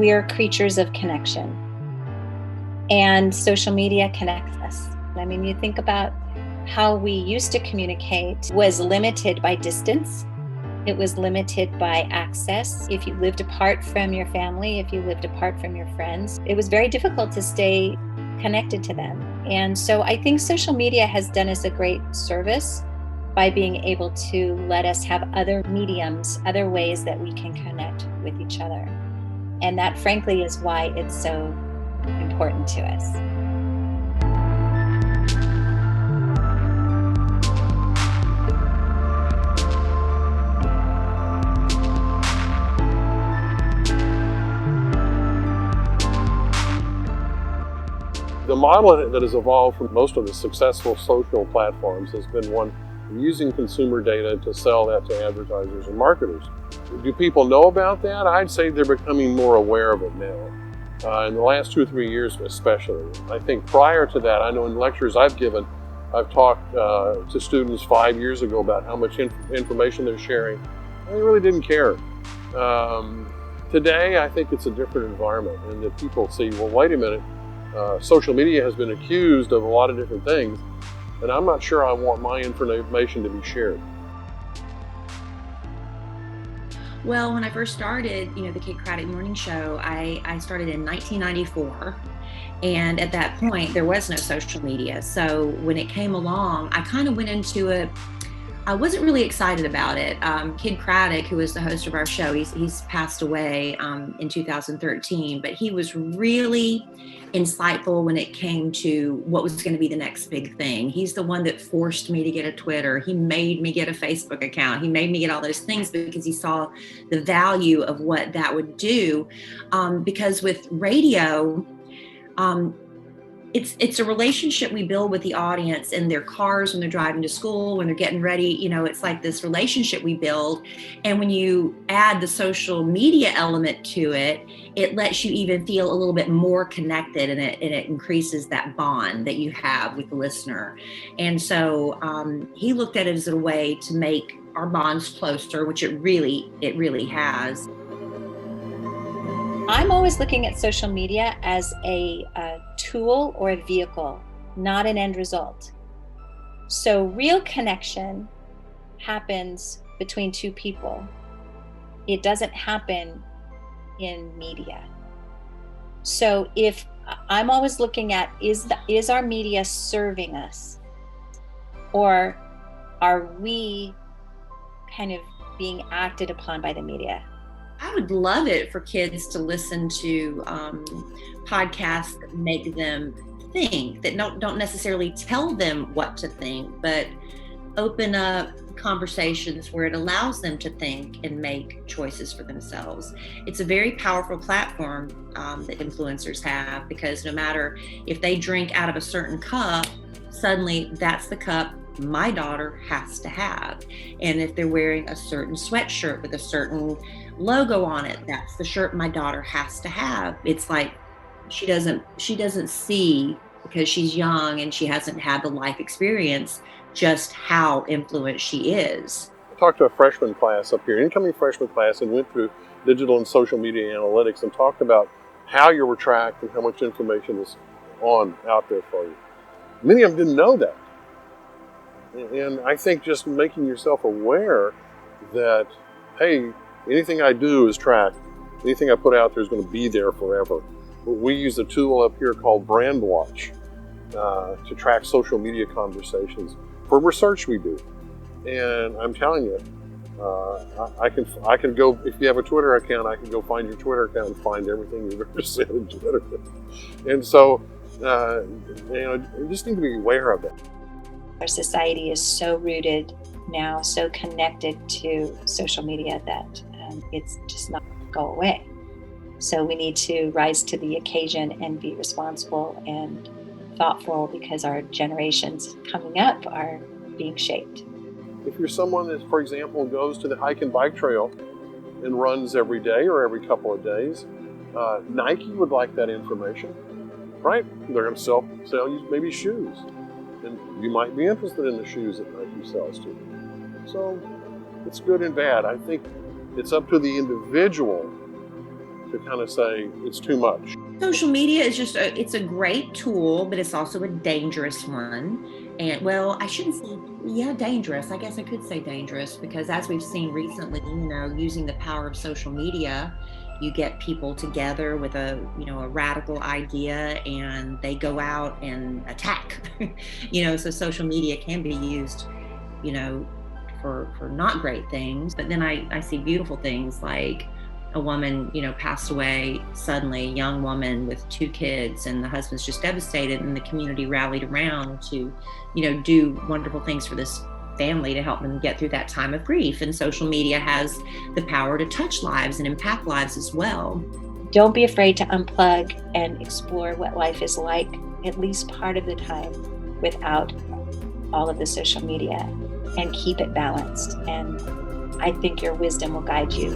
we are creatures of connection, and social media connects us. I mean, you think about how we used to communicate was limited by distance. It was limited by access. If you lived apart from your family, if you lived apart from your friends, it was very difficult to stay connected to them. And so I think social media has done us a great service by being able to let us have other mediums, other ways that we can connect with each other. And that, frankly, is why it's so important to us. The model that has evolved from most of the successful social platforms has been one using consumer data to sell that to advertisers and marketers. Do people know about that? I'd say they're becoming more aware of it now. In the last 2 or 3 years especially. I think prior to that, I know in lectures I've given, I've talked to students 5 years ago about how much information they're sharing. And they really didn't care. Today, I think it's a different environment, and that people see, well, wait a minute, social media has been accused of a lot of different things, and I'm not sure I want my information to be shared. Well, when I first started, the Kid Craddock Morning Show, I started in 1994. And at that point, there was no social media. So when it came along, I kind of went into it. I wasn't really excited about it. Kid Craddock, who was the host of our show, he's passed away in 2013, but he was really insightful when it came to what was going to be the next big thing. He's the one that forced me to get a Twitter. He made me get a Facebook account. He made me get all those things because he saw the value of what that would do. Because with radio, it's a relationship we build with the audience in their cars, when they're driving to school, when they're getting ready. It's like this relationship we build. And when you add the social media element to it, it lets you even feel a little bit more connected, and it increases that bond that you have with the listener. And so he looked at it as a way to make our bonds closer, which it really has. I'm always looking at social media as a tool or a vehicle, not an end result. So real connection happens between two people. It doesn't happen in media. So if I'm always looking at, is our media serving us? Or are we kind of being acted upon by the media? I would love it for kids to listen to podcasts that make them think, that don't necessarily tell them what to think, but open up conversations where it allows them to think and make choices for themselves. It's a very powerful platform that influencers have, because no matter if they drink out of a certain cup, suddenly that's the cup my daughter has to have. And if they're wearing a certain sweatshirt with a certain logo on it, that's the shirt my daughter has to have. It's like she doesn't see, because she's young and she hasn't had the life experience, just how influenced she is. I talked to a freshman class up here, incoming freshman class, and went through digital and social media analytics and talked about how you were tracked and how much information is out there for you. Many of them didn't know that. And I think just making yourself aware that, hey, anything I do is tracked. Anything I put out there is going to be there forever. We use a tool up here called Brand Watch to track social media conversations for research we do. And I'm telling you, I can go, if you have a Twitter account, I can go find your Twitter account and find everything you've ever said in Twitter. And so, you just need to be aware of it. Our society is so rooted now, so connected to social media that it's just not going to go away. So we need to rise to the occasion and be responsible and thoughtful, because our generations coming up are being shaped. If you're someone that, for example, goes to the hike and bike trail and runs every day or every couple of days, Nike would like that information, right? They're going to sell you maybe shoes. And you might be interested in the shoes that Nike sells to you. So it's good and bad. I think it's up to the individual to kind of say it's too much? Social media is just it's a great tool, but it's also a dangerous one. And well, I shouldn't say, dangerous. I guess I could say dangerous, because as we've seen recently, using the power of social media, you get people together with a radical idea and they go out and attack. So social media can be used, for not great things. But then I see beautiful things, like a woman, passed away suddenly, a young woman with 2 kids, and the husband's just devastated, and the community rallied around to, do wonderful things for this family to help them get through that time of grief. And social media has the power to touch lives and impact lives as well. Don't be afraid to unplug and explore what life is like, at least part of the time, without all of the social media, and keep it balanced. And I think your wisdom will guide you.